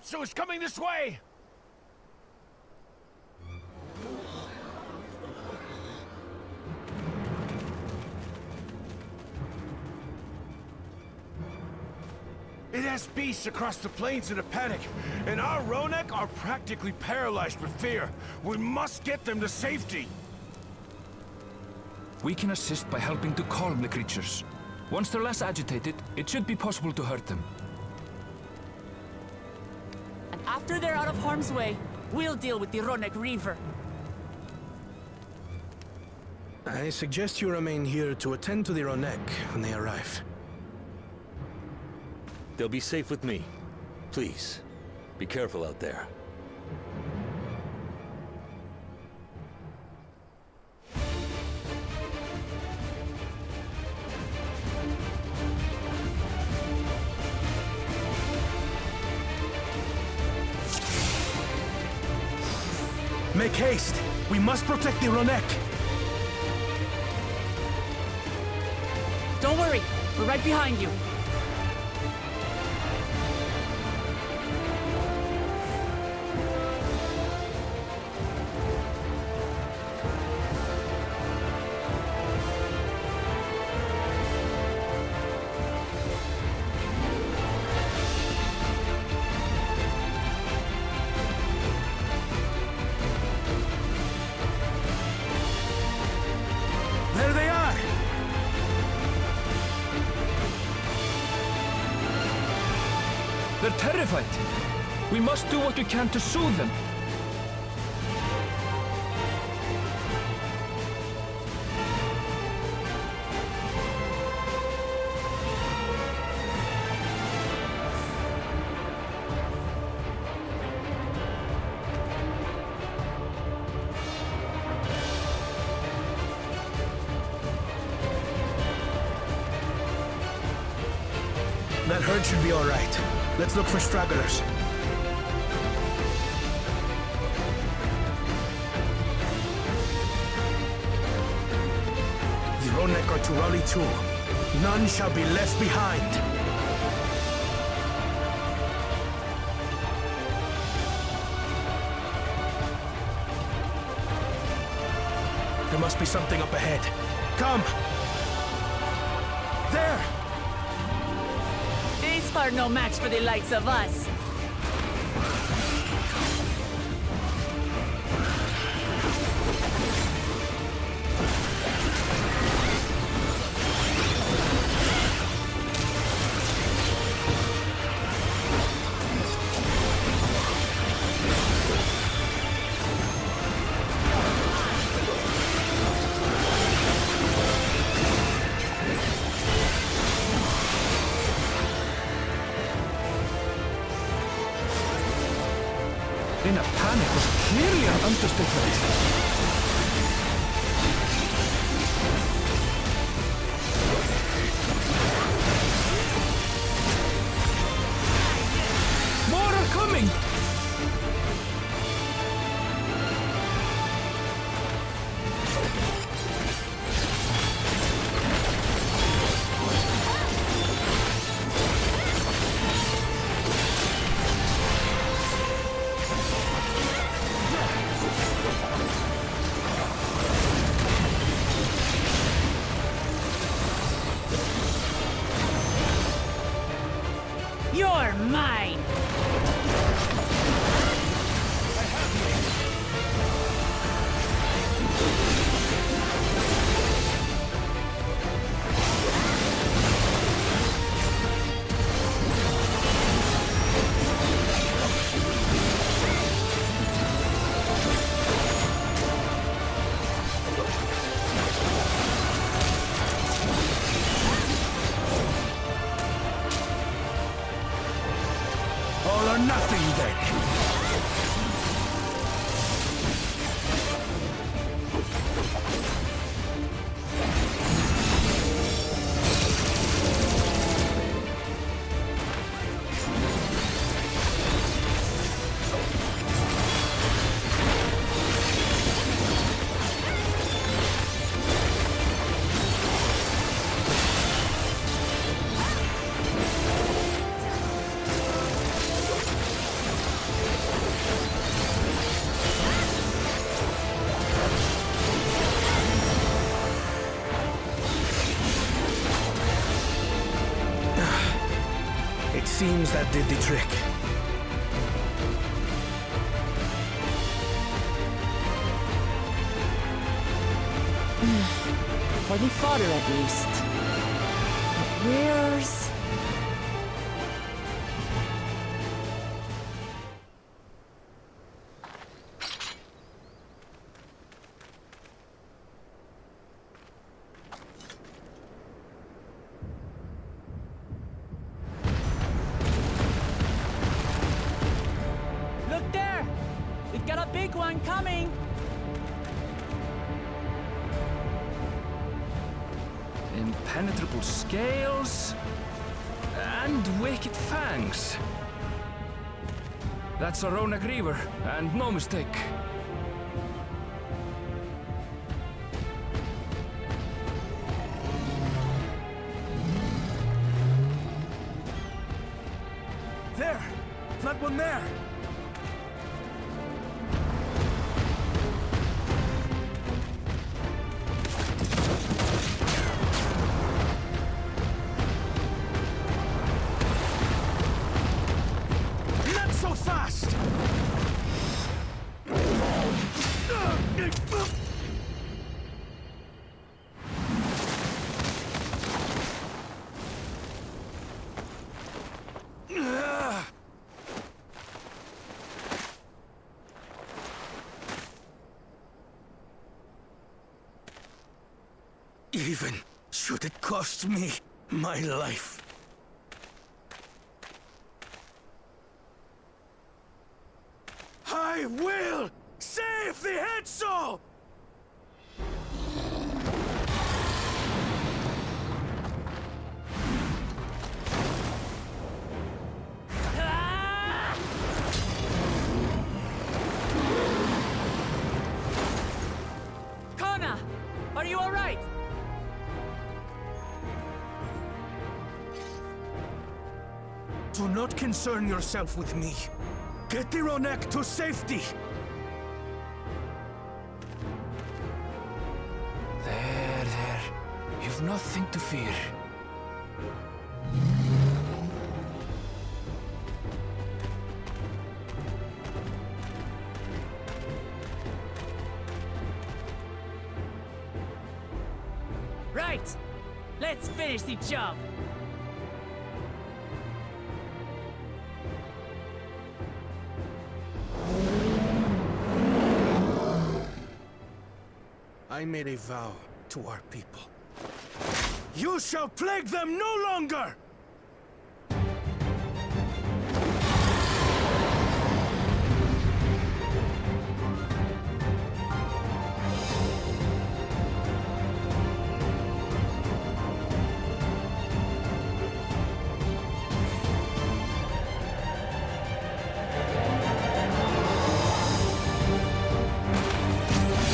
Zetsu is coming this way! It has beasts across the plains in a panic, and our Ronek are practically paralyzed with fear. We must get them to safety! We can assist by helping to calm the creatures. Once they're less agitated, it should be possible to hurt them. And after they're out of harm's way, we'll deal with the Ronek Reaver. I suggest you remain here to attend to the Ronek when they arrive. They'll be safe with me. Please, be careful out there. Make haste! We must protect the Ronek! Don't worry, we're right behind you. There they are! They're terrified. We must do what we can to soothe them. That herd should be all right. Let's look for stragglers. The Ronek are to rally too. None shall be left behind. There must be something up ahead. Come! There! These are no match for the likes of us. In a panic was clearly an understatement. More are coming! You're mine! All or nothing, then. It seems that did the trick. For the fodder, at least. But where's... Look there! We've got a big one coming! Impenetrable scales and wicked fangs. That's a Ronak Reaver, and no mistake. There! That one there! Not so fast! Even should it cost me my life. I will save the head soul! Kona! Are you alright? Do not concern yourself with me. Get the Ronek to safety! There. You've nothing to fear. Right! Let's finish the job! I made a vow to our people. You shall plague them no longer!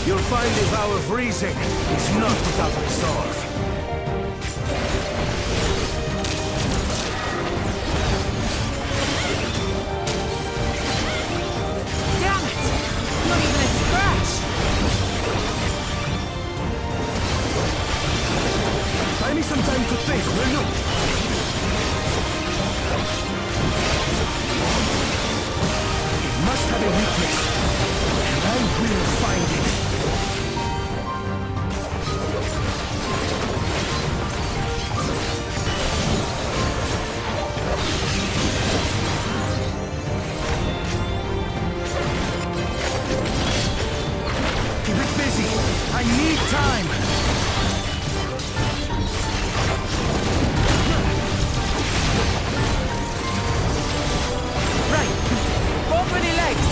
You'll find the vow of reason is not without resolve. Damn it! Not even a scratch! Buy me some time to think, will you? It must have a weakness, and I will find it. Keep it busy. I need time. Right! Go for the legs!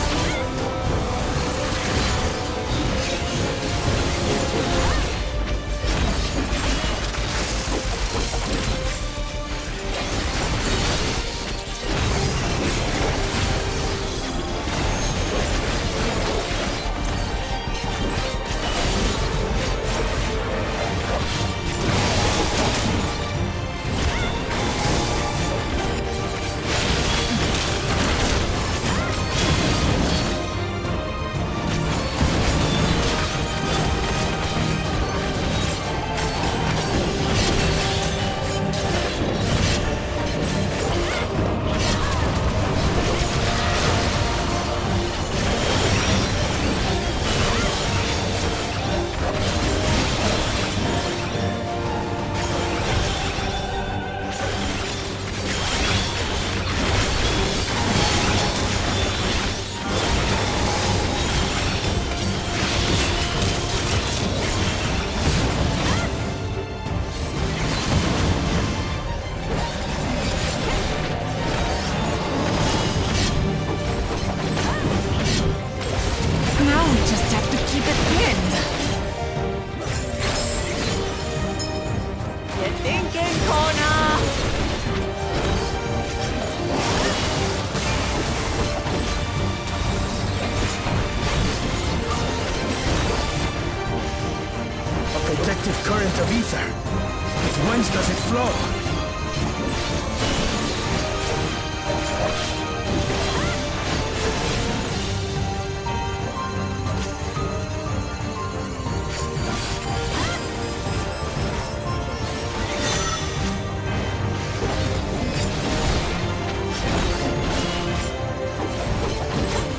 current of ether. But whence does it flow?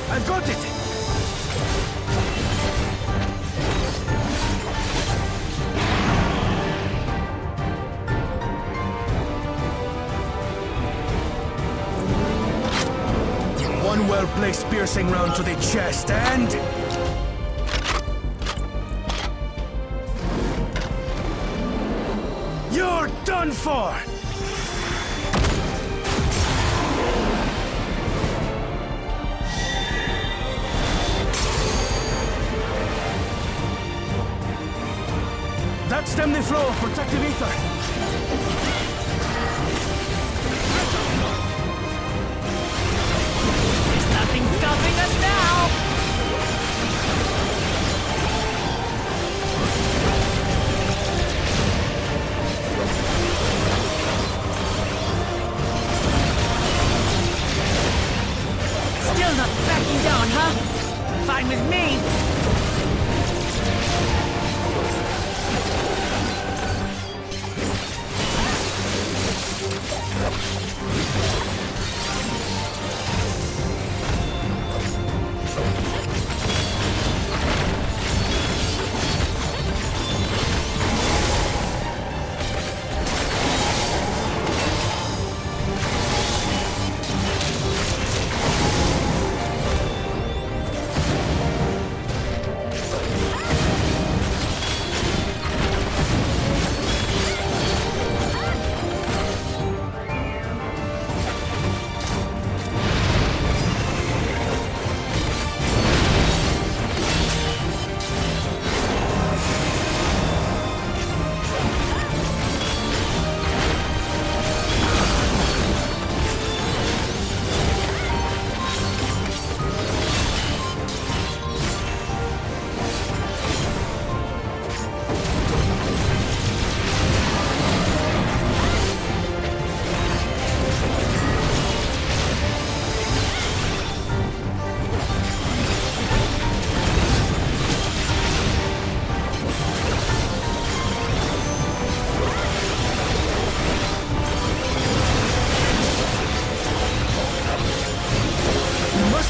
I've got it! One well-placed piercing round to the chest, and... you're done for! That stemmed the flow of protective ether. There's nothing stopping us now! Still not backing down, huh? Fine with me!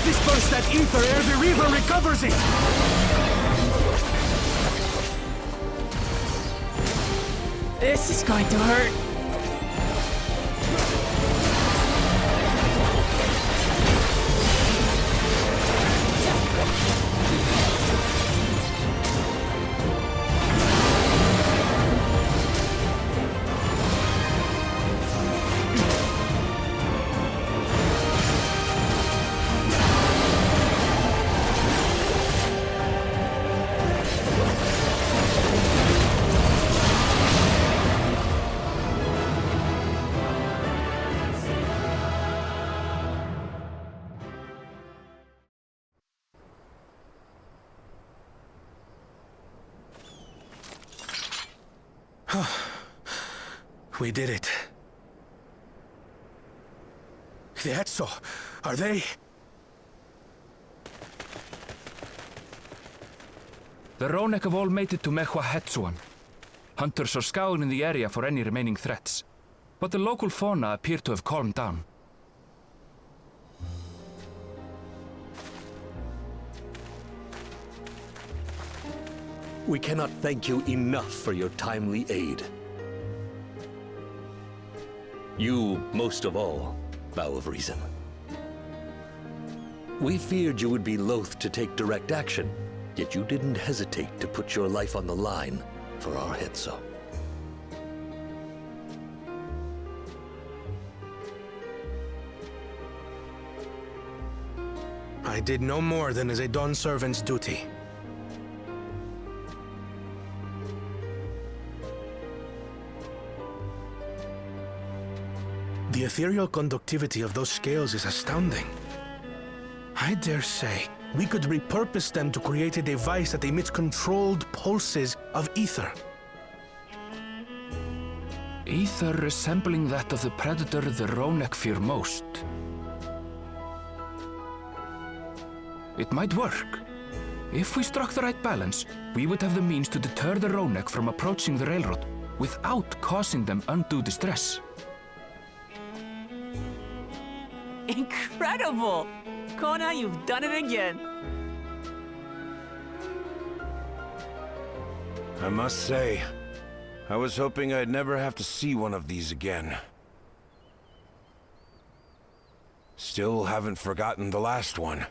Disperse that ether ere the Reaver recovers it! This is going to hurt. We did it. The Etso, are they? The Ronek have all made it to Mehua Hetsuan. Hunters are scouring the area for any remaining threats, but the local fauna appear to have calmed down. We cannot thank you enough for your timely aid. You, most of all, Bow of Reason. We feared you would be loath to take direct action, yet you didn't hesitate to put your life on the line for our Hetso. I did no more than is a Dawn servant's duty. The ethereal conductivity of those scales is astounding. I dare say we could repurpose them to create a device that emits controlled pulses of ether. Ether resembling that of the predator the Ronek fear most. It might work. If we struck the right balance, we would have the means to deter the Ronek from approaching the railroad without causing them undue distress. Incredible! Kona, you've done it again. I must say, I was hoping I'd never have to see one of these again. Still haven't forgotten the last one.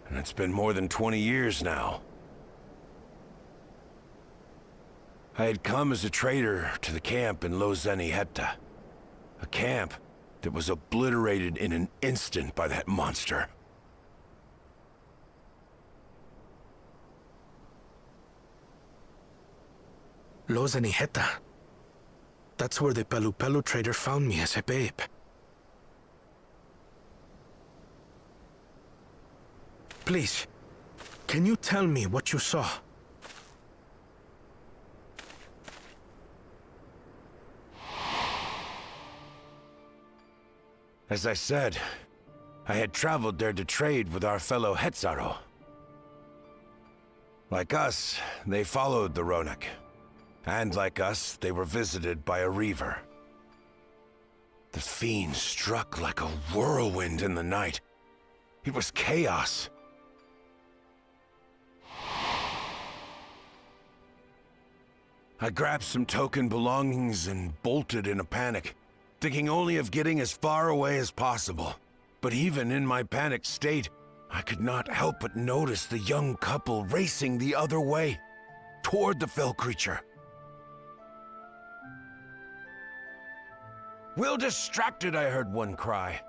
And it's been more than 20 years now. I had come as a trader to the camp in Lozeniheta. A camp that was obliterated in an instant by that monster. Lozeniheta. That's where the Pelu trader found me as a babe. Please, can you tell me what you saw? As I said, I had traveled there to trade with our fellow Hetzaro. Like us, they followed the Ronek. And like us, they were visited by a reaver. The fiend struck like a whirlwind in the night. It was chaos. I grabbed some token belongings and bolted in a panic, thinking only of getting as far away as possible. But even in my panicked state, I could not help but notice the young couple racing the other way, toward the fell creature. "We're distracted," I heard one cry.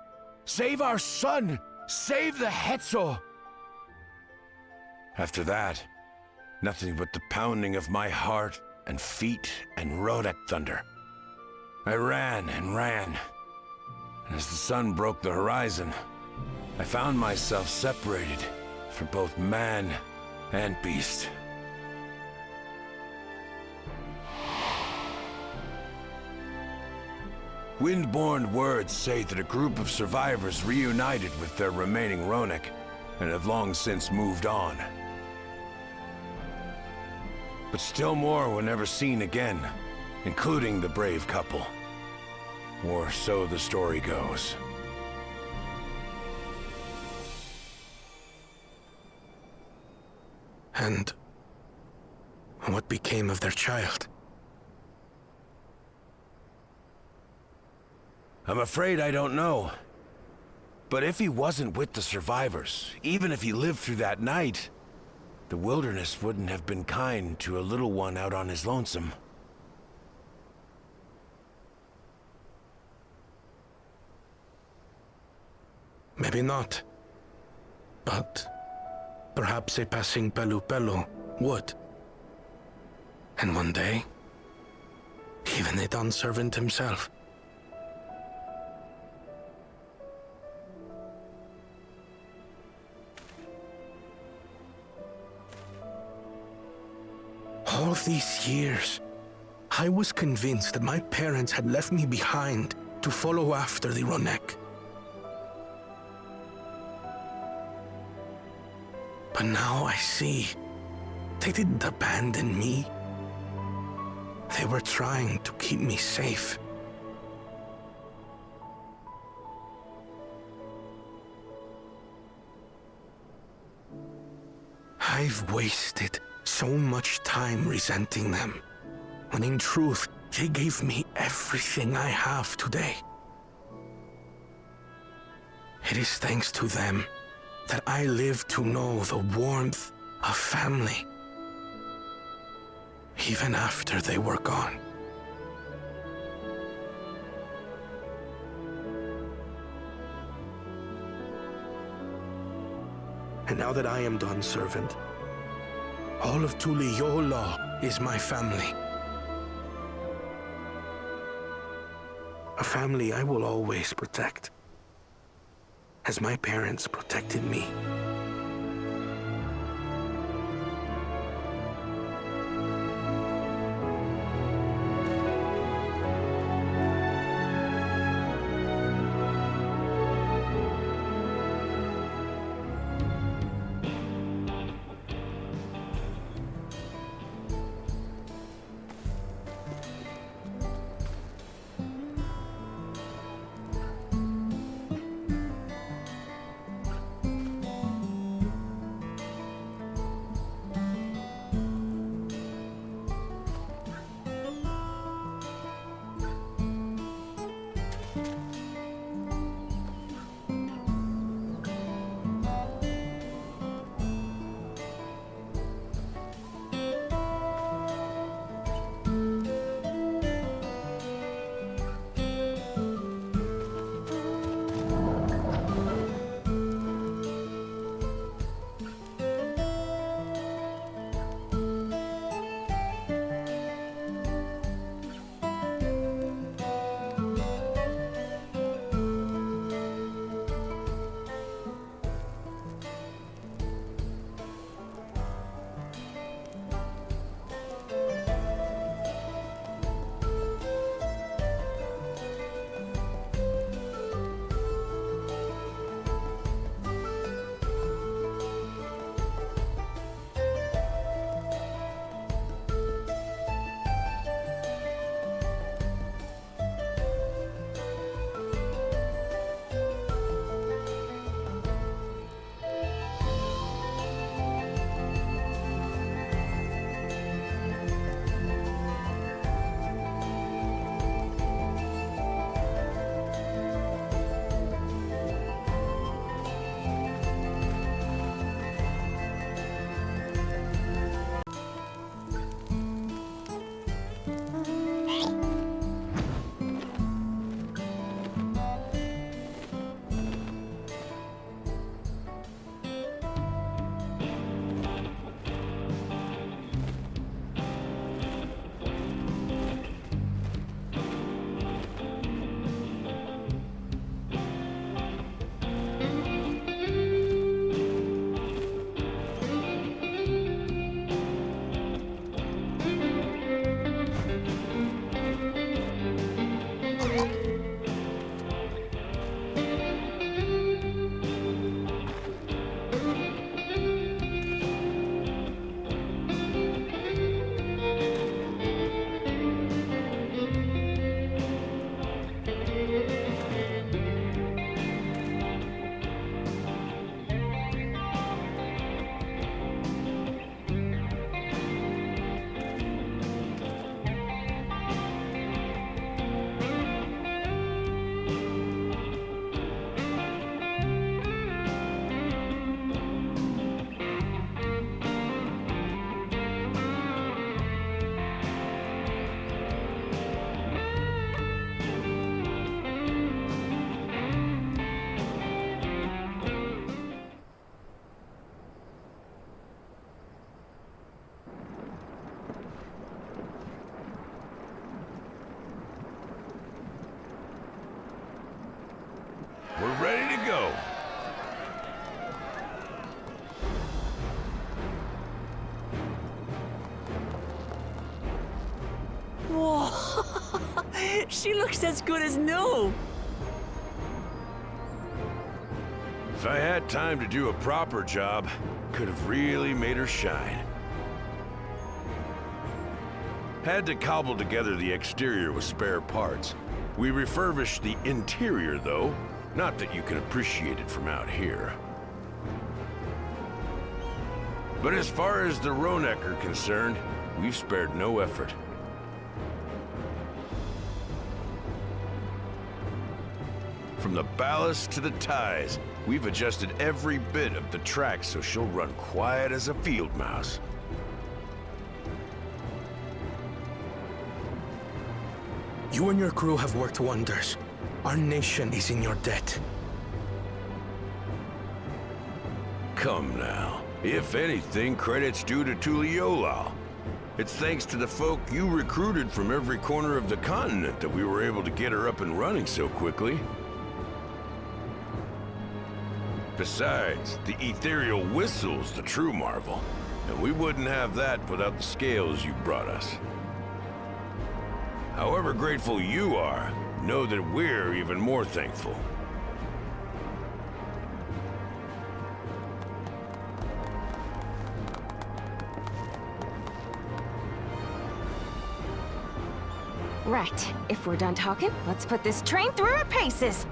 "Save our son! Save the Hetzo!" After that, nothing but the pounding of my heart and feet and Ronek thunder. I ran and ran. And as the sun broke the horizon, I found myself separated from both man and beast. Windborne words say that a group of survivors reunited with their remaining Ronek and have long since moved on. But still more were never seen again, including the brave couple. Or so the story goes. And what became of their child? I'm afraid I don't know. But if he wasn't with the survivors, even if he lived through that night, the wilderness wouldn't have been kind to a little one out on his lonesome. Maybe not. But perhaps a passing Pelu would. And one day, even a Dawn servant himself. All these years, I was convinced that my parents had left me behind to follow after the Ronek. But now I see, they didn't abandon me. They were trying to keep me safe. I've wasted so much time resenting them, when in truth, they gave me everything I have today. It is thanks to them that I live to know the warmth of family, even after they were gone. And now that I am Dawn's servant, all of Tuliyola is my family. A family I will always protect, as my parents protected me. She looks as good as new. If I had time to do a proper job, could have really made her shine. Had to cobble together the exterior with spare parts. We refurbished the interior, though. Not that you can appreciate it from out here. But as far as the Ronek are concerned, we've spared no effort. From the ballast to the ties, we've adjusted every bit of the track so she'll run quiet as a field mouse. You and your crew have worked wonders. Our nation is in your debt. Come now. If anything, credit's due to Tuliolal. It's thanks to the folk you recruited from every corner of the continent that we were able to get her up and running so quickly. Besides, the ethereal whistle's the true marvel, and we wouldn't have that without the scales you brought us. However grateful you are, know that we're even more thankful. Right. If we're done talking, let's put this train through her paces.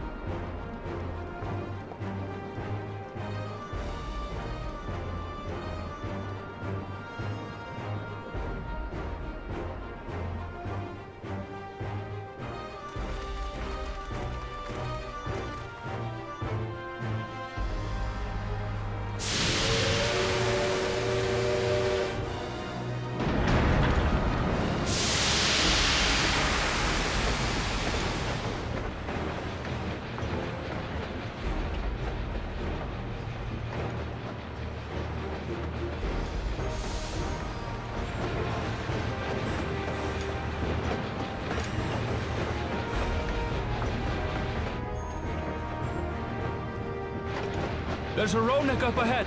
There's a Ronek up ahead.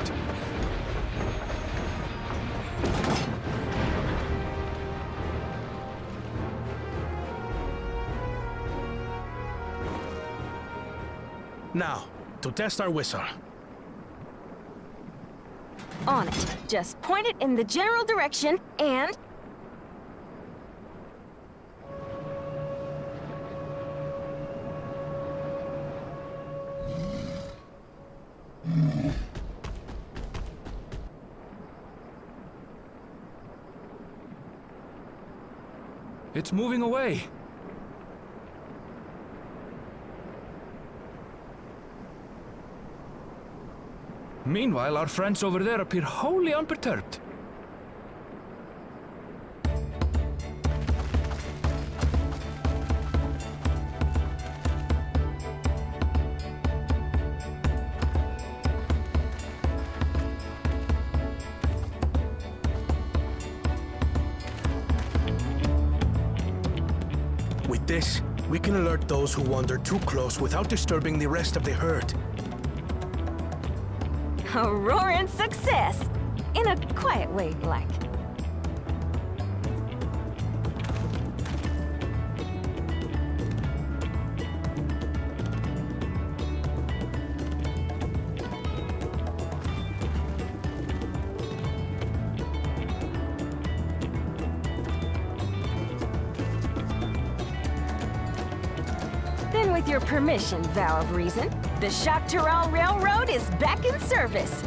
Now, to test our whistle. On it. Just point it in the general direction and... It's moving away. Meanwhile, our friends over there appear wholly unperturbed. With this, we can alert those who wander too close without disturbing the rest of the herd. A roaring success! In a quiet way, like. Then with your permission, Vow of Reason, the Shaktaral Railroad is back in service.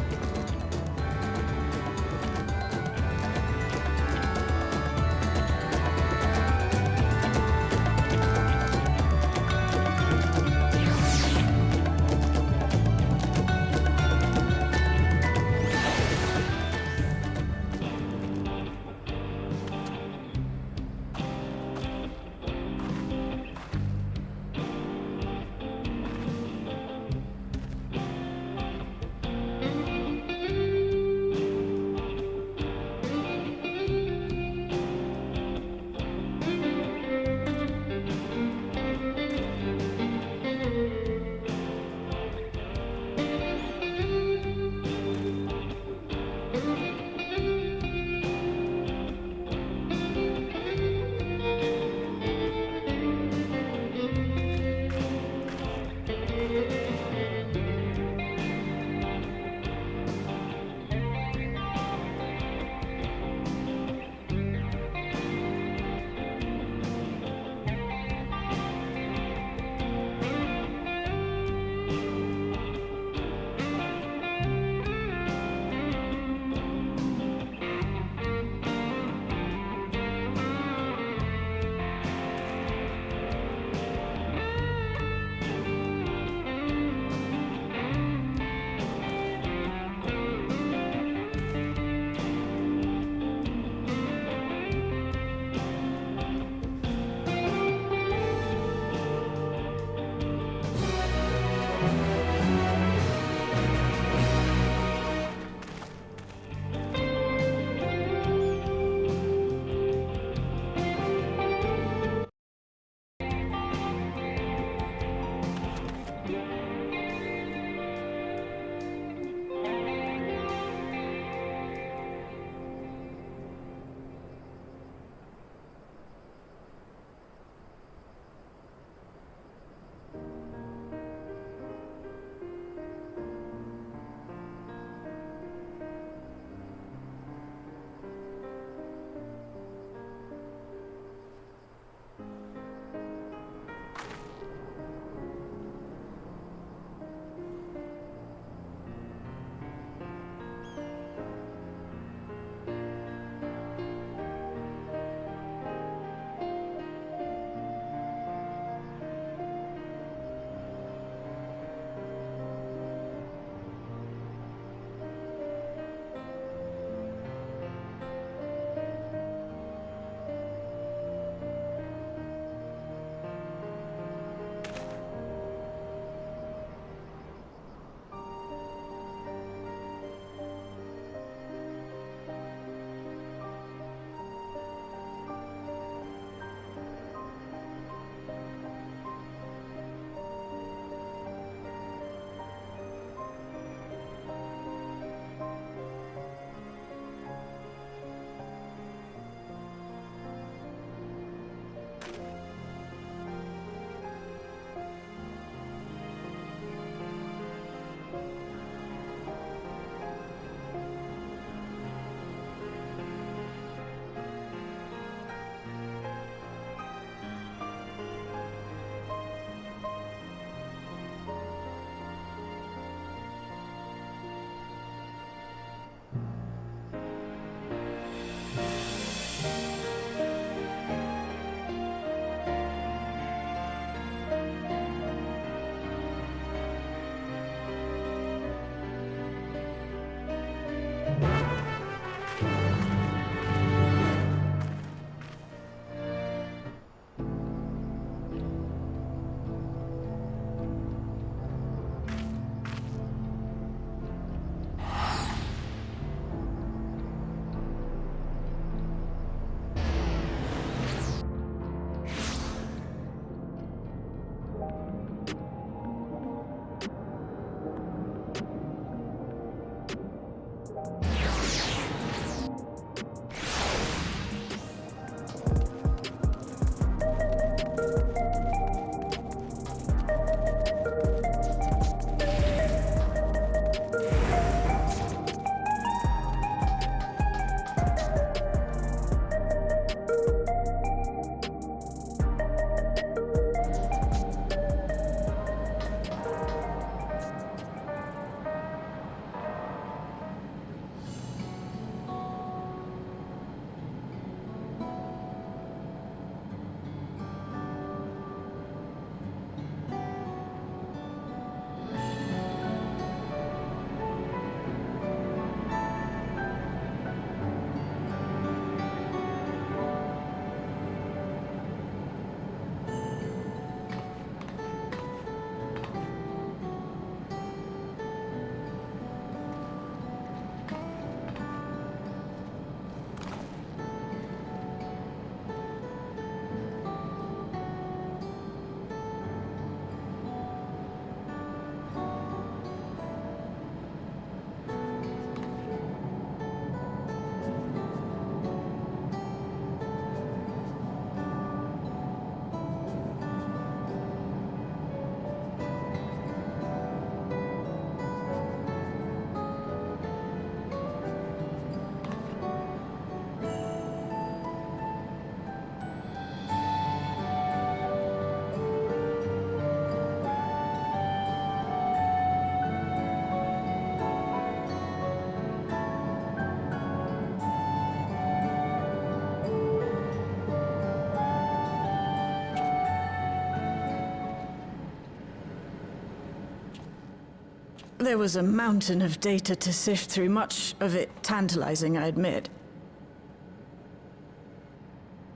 There was a mountain of data to sift through, much of it tantalizing, I admit.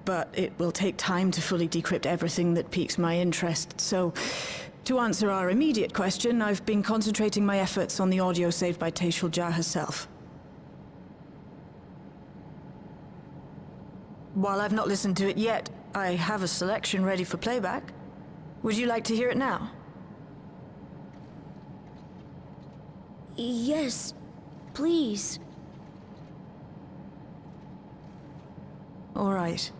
But it will take time to fully decrypt everything that piques my interest, so to answer our immediate question, I've been concentrating my efforts on the audio saved by Taishul Jah herself. While I've not listened to it yet, I have a selection ready for playback. Would you like to hear it now? Yes, please. All right.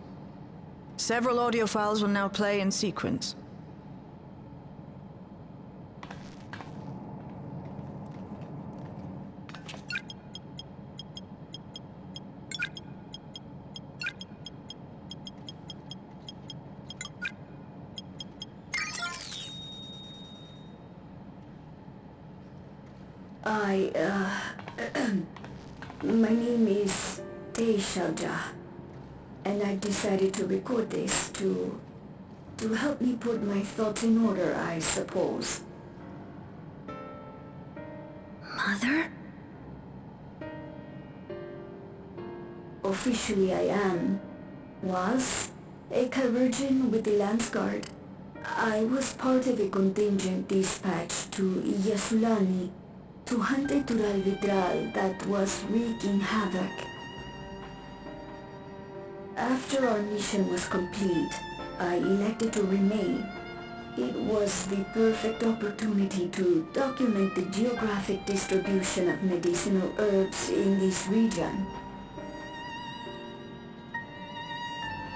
Several audio files will now play in sequence. My name is Taishul Jah, and I decided to record this to help me put my thoughts in order, I suppose. Mother? Officially I was a Virgin with the Lance Guard. I was part of a contingent dispatched to Yasulani to hunt a Tural Vidral that was wreaking havoc. After our mission was complete, I elected to remain. It was the perfect opportunity to document the geographic distribution of medicinal herbs in this region.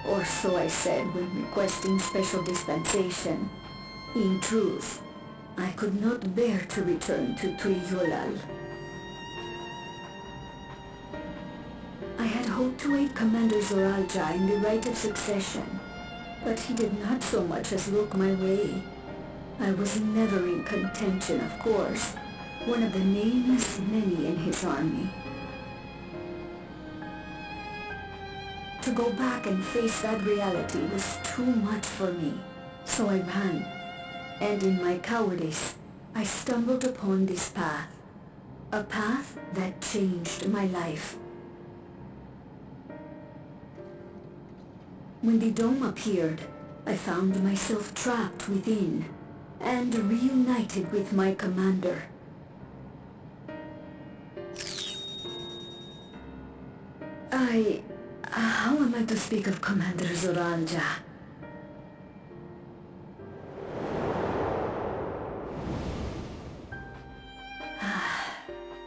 Or so I said when requesting special dispensation. In truth, I could not bear to return to Tuyulal. I had hoped to aid Commander Zoralja in the right of succession, but he did not so much as look my way. I was never in contention, of course, one of the nameless many in his army. To go back and face that reality was too much for me, so I ran. And in my cowardice, I stumbled upon this path. A path that changed my life. When the dome appeared, I found myself trapped within, and reunited with my commander. How am I to speak of Commander Zoralja?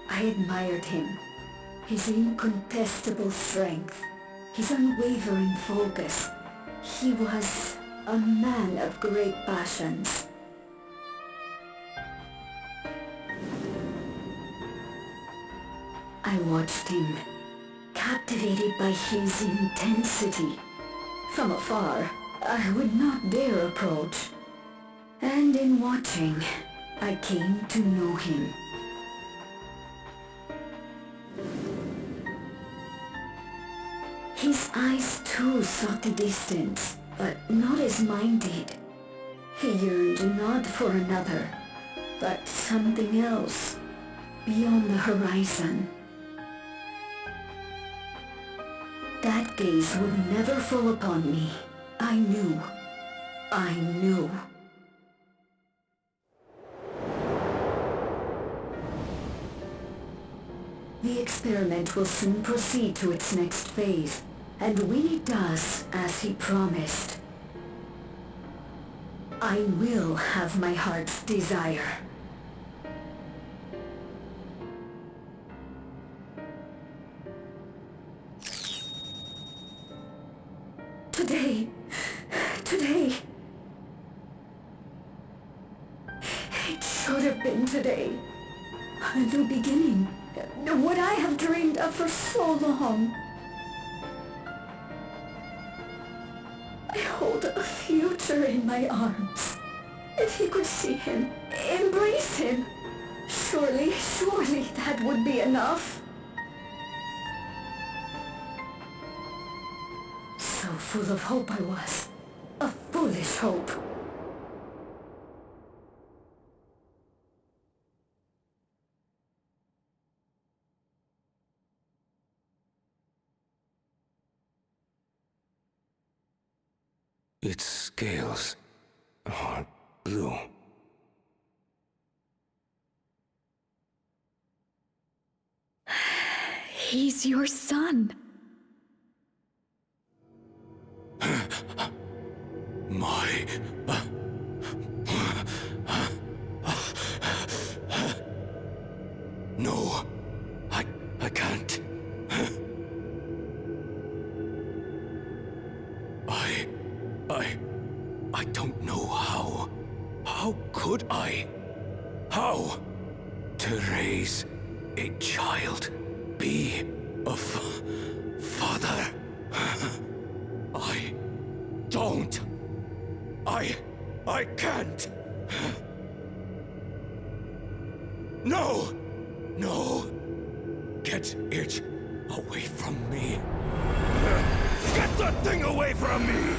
I admired him. His incontestable strength, his unwavering focus. He was a man of great passions. I watched him, captivated by his intensity. From afar, I would not dare approach. And in watching, I came to know him. His eyes too sought the distance, but not as mine did. He yearned not for another, but something else, beyond the horizon. That gaze would never fall upon me. I knew. The experiment will soon proceed to its next phase, and when it does, as he promised, I will have my heart's desire. Today. It should have been today. A new beginning. What I have dreamed of for so long. I hold a future in my arms. If he could see him, embrace him, surely that would be enough. So full of hope I was. A foolish hope. Its scales are blue. He's your son. My... No, I can't. I don't know how. How could I? How? To raise a child, be a father. I don't. I can't. No! No! Get it away from me. Get that thing away from me!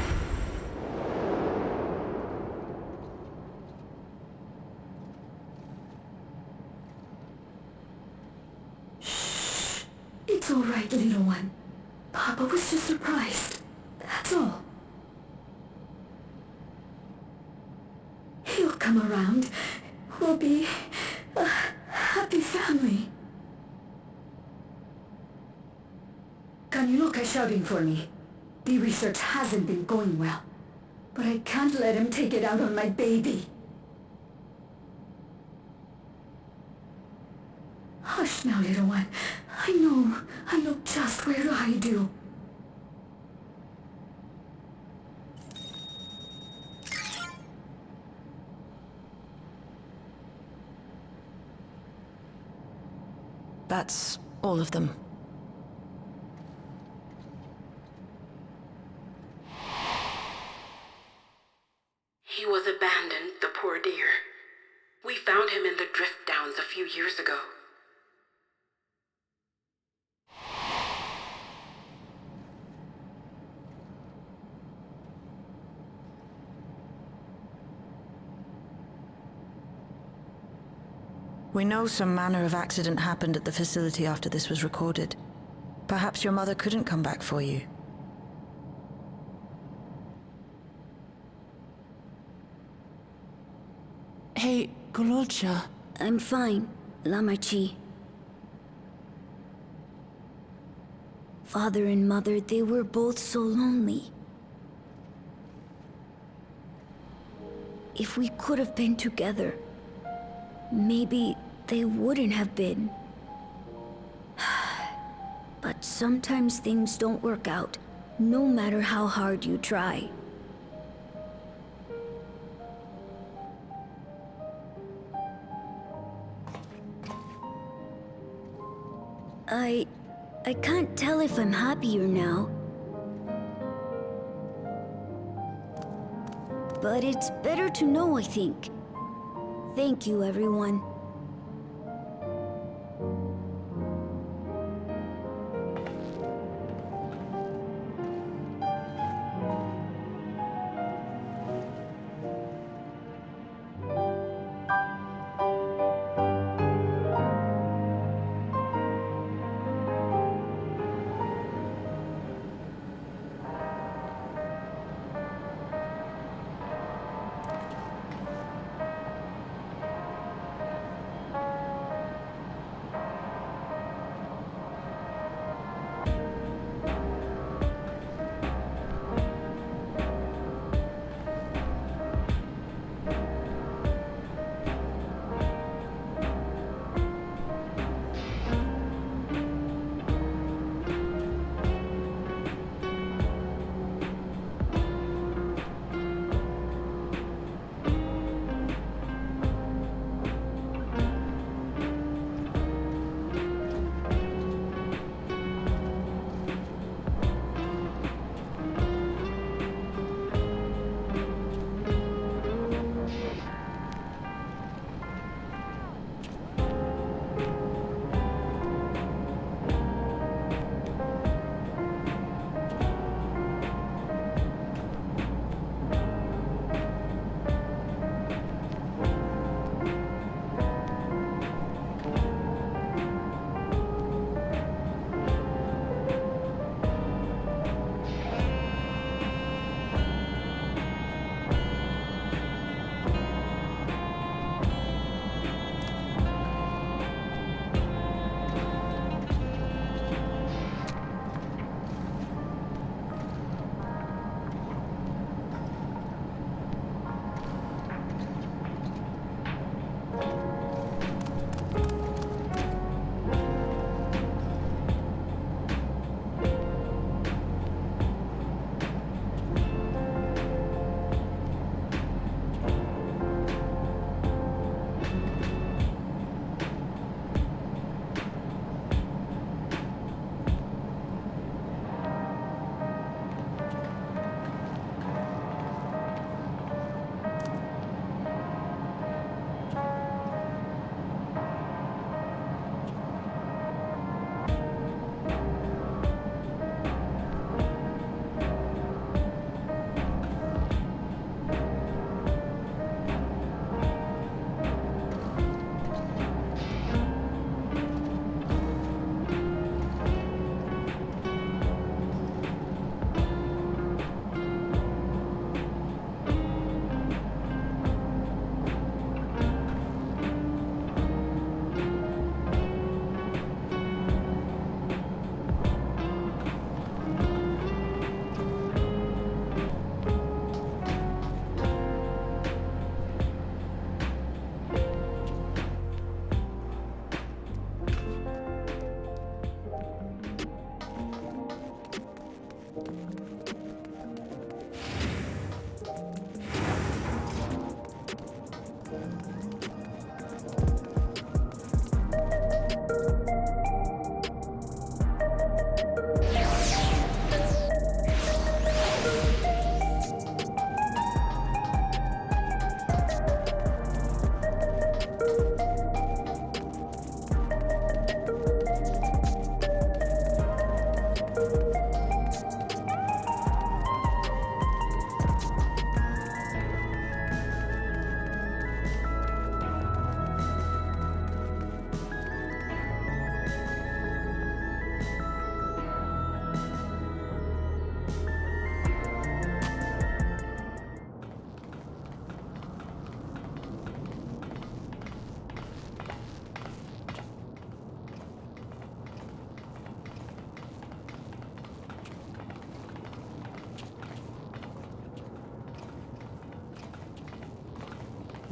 It's all right, little one. Papa was just surprised. That's all. He'll come around. We'll be a happy family. Kaniloka's shouting for me. The research hasn't been going well. But I can't let him take it out on my baby. Hush now, little one. I know just where to hide you. That's all of them. He was abandoned, the poor dear. We found him in the drift downs a few years ago. We know some manner of accident happened at the facility after this was recorded. Perhaps your mother couldn't come back for you. Hey, Gololcha. I'm fine, Lamarchi. Father and Mother, they were both so lonely. If we could have been together, maybe they wouldn't have been. But sometimes things don't work out, no matter how hard you try. I can't tell if I'm happier now. But it's better to know, I think. Thank you, everyone.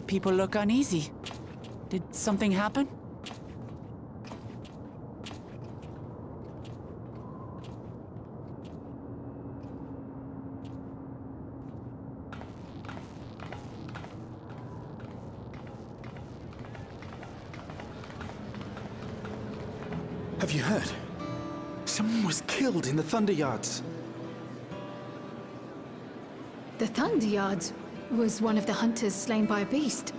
people look uneasy. Did something happen? Have you heard? Someone was killed in the Thunder Yards. The Thunder Yards was one of the hunters slain by a beast.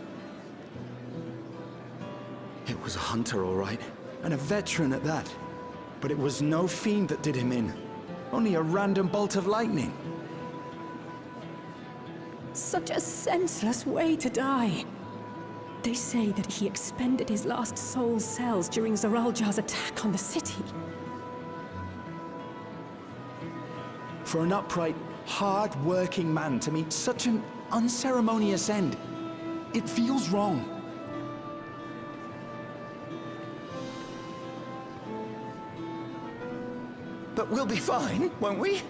It was a hunter, all right, and a veteran at that. But it was no fiend that did him in. Only a random bolt of lightning. Such a senseless way to die. They say that he expended his last soul cells during Zoraljar's attack on the city. For an upright, hard-working man to meet such an unceremonious end, it feels wrong. But we'll be fine, won't we?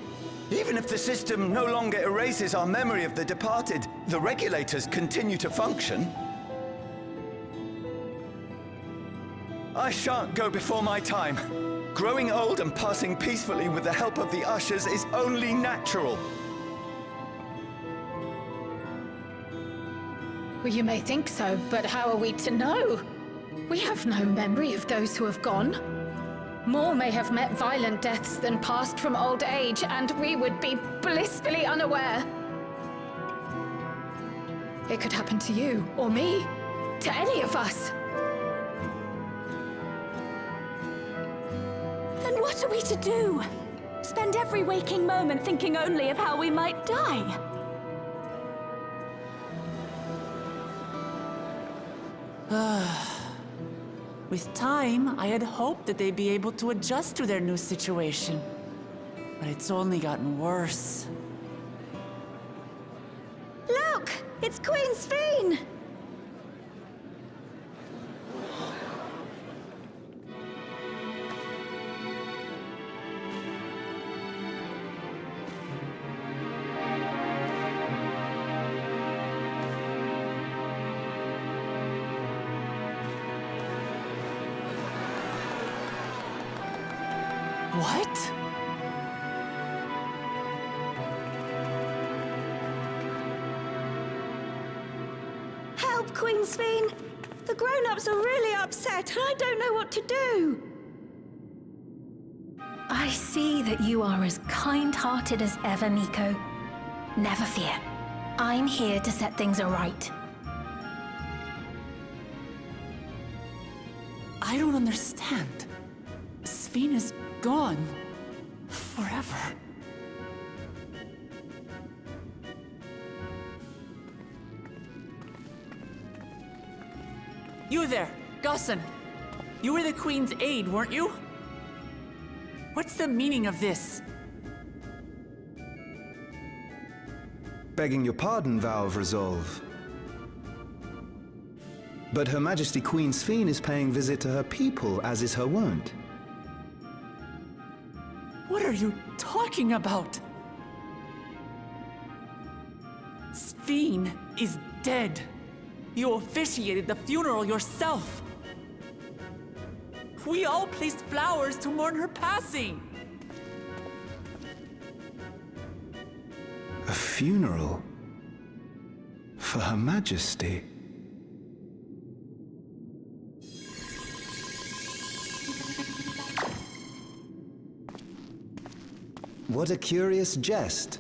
Even if the system no longer erases our memory of the departed, the regulators continue to function. I shan't go before my time. Growing old and passing peacefully with the help of the ushers is only natural. Well, you may think so, but how are we to know? We have no memory of those who have gone. More may have met violent deaths than passed from old age, and we would be blissfully unaware. It could happen to you, or me, to any of us. Then what are we to do? Spend every waking moment thinking only of how we might die? With time, I had hoped that they'd be able to adjust to their new situation. But it's only gotten worse. Look! It's Queen Sphene! What? Help, Queen Sphene! The grown-ups are really upset, and I don't know what to do! I see that you are as kind-hearted as ever, Nico. Never fear. I'm here to set things aright. I don't understand. Sphene is gone. Forever. You there, Gusson. You were the Queen's aide, weren't you? What's the meaning of this? Begging your pardon, Vow of Resolve. But Her Majesty Queen Sphene is paying visit to her people, as is her wont. What are you talking about? Sphene is dead. You officiated the funeral yourself. We all placed flowers to mourn her passing. A funeral? For Her Majesty? What a curious jest.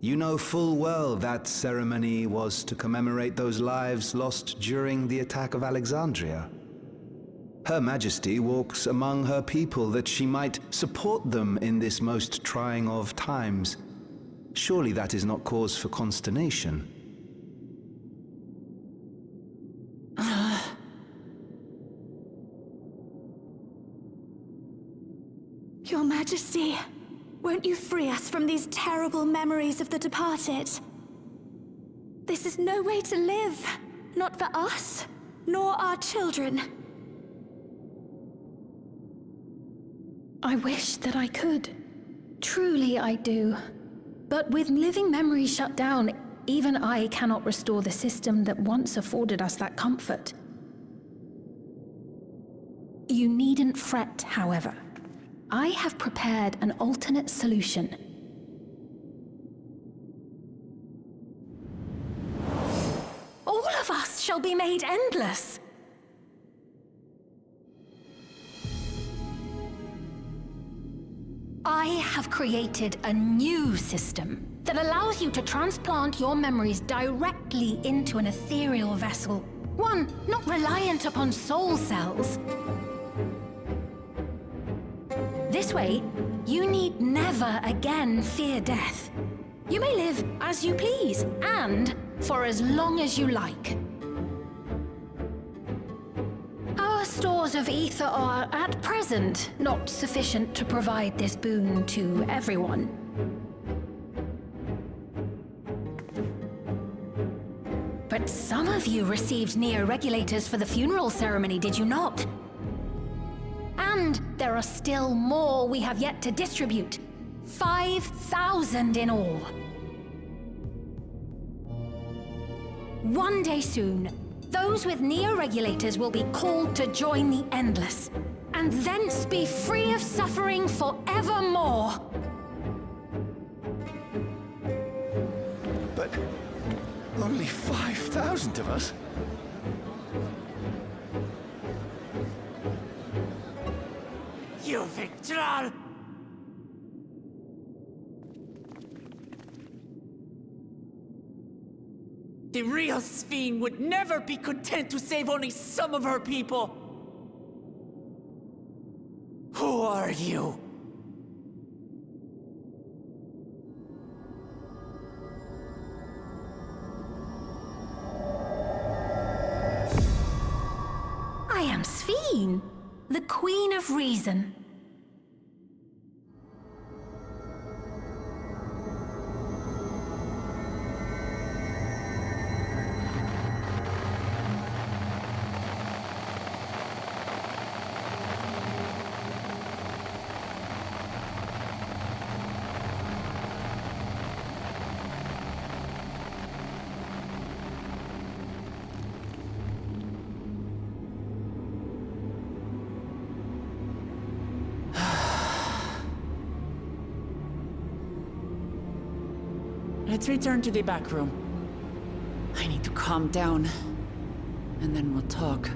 You know full well that ceremony was to commemorate those lives lost during the attack of Alexandria. Her Majesty walks among her people that she might support them in this most trying of times. Surely that is not cause for consternation. Your Majesty, won't you free us from these terrible memories of the departed? This is no way to live. Not for us, nor our children. I wish that I could. Truly I do. But with living memories shut down, even I cannot restore the system that once afforded us that comfort. You needn't fret, however. I have prepared an alternate solution. All of us shall be made endless. I have created a new system that allows you to transplant your memories directly into an ethereal vessel. One not reliant upon soul cells. This way, you need never again fear death. You may live as you please, and for as long as you like. Our stores of ether are, at present, not sufficient to provide this boon to everyone. But some of you received neo-regulators for the funeral ceremony, did you not? And there are still more we have yet to distribute. 5,000 in all. One day soon, those with neo-regulators will be called to join the Endless, and thence be free of suffering forevermore. But only 5,000 of us? You Victral! The real Sphene would never be content to save only some of her people. Who are you? I am Sphene, the Queen of Reason. Let's return to the back room. I need to calm down, and then we'll talk.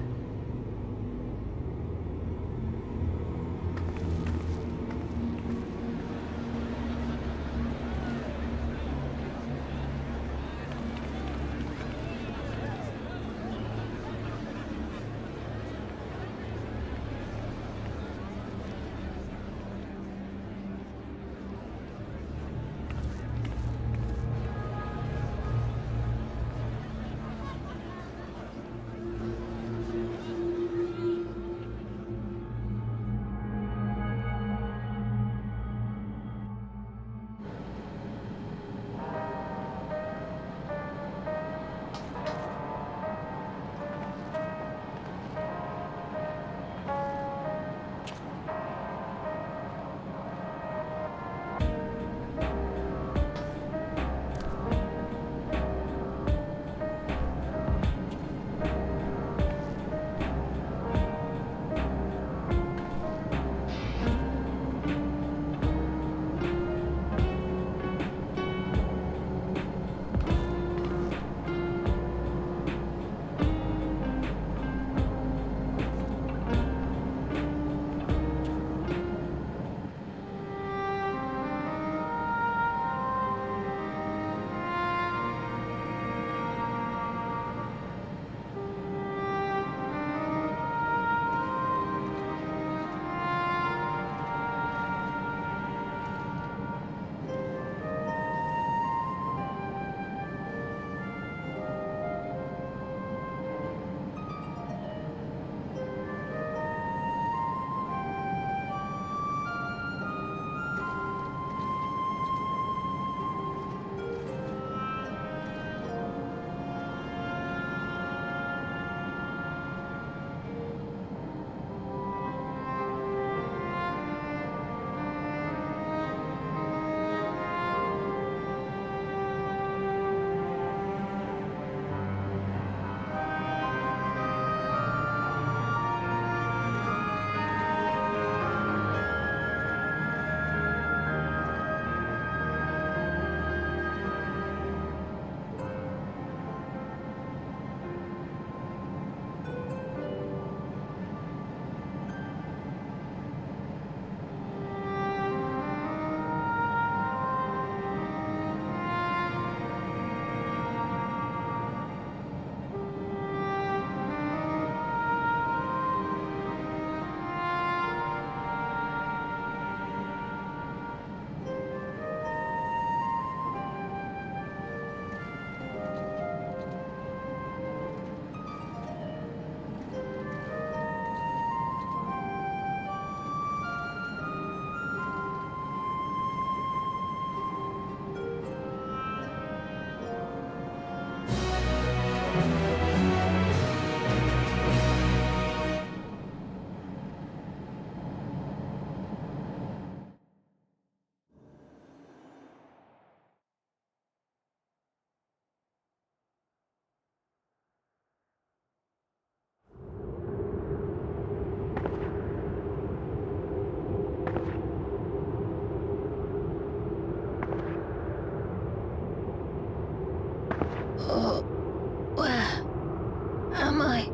My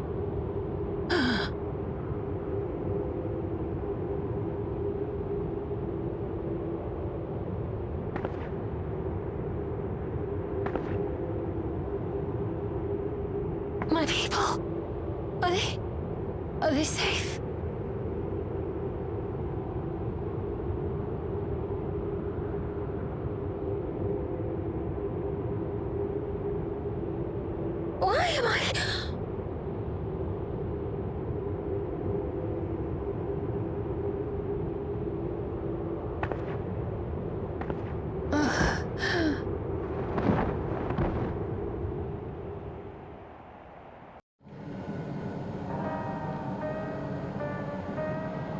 people, are they safe?